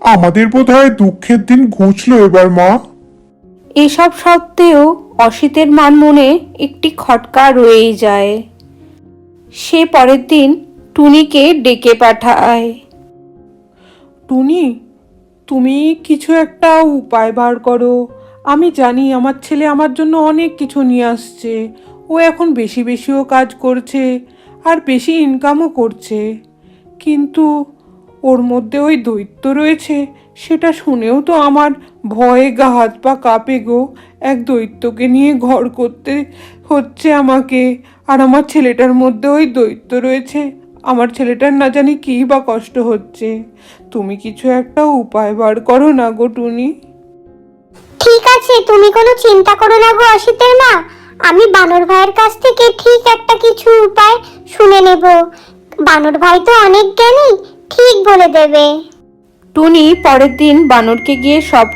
আমাদের বোধহয় দুঃখের দিন ঘুচলো এবার মা। এসব সত্ত্বেও অসিতের মান মনে একটি খটকা রয়েই যায়। সে পরের দিন টুনিকে ডেকে পাঠায়। টুনি, তুমি কিছু একটা উপায় বার করো। আমি জানি আমার ছেলে আমার জন্য অনেক কিছু নিয়ে আসছে। ও এখন বেশি বেশিও কাজ করছে আর বেশি ইনকামও করছে, কিন্তু ওর মধ্যে ওই দৈত্য রয়েছে, সেটা শুনেও তো আমার ভয়ে গা হাত পা কাঁপে গো। এক দৈত্যকে নিয়ে ঘর করতে হচ্ছে আমাকে, আর আমার ছেলেটার মধ্যে ওই দৈত্য রয়েছে। আমার ছেলেটার না জানি কী বা কষ্ট হচ্ছে। তুমি কিছু একটা উপায় বার করো না গো টুনি। ঠিক আছে, তুমি কোনো চিন্তা করো না গো অসিতের মা। আমি বানর ভাইয়ের কাছ থেকে ঠিক একটা কিছু উপায় শুনে নেব। বানর ভাই তো অনেক জ্ঞানী, ঠিক বলে দেবে। টুনি পরের দিন বানরকে গিয়ে সব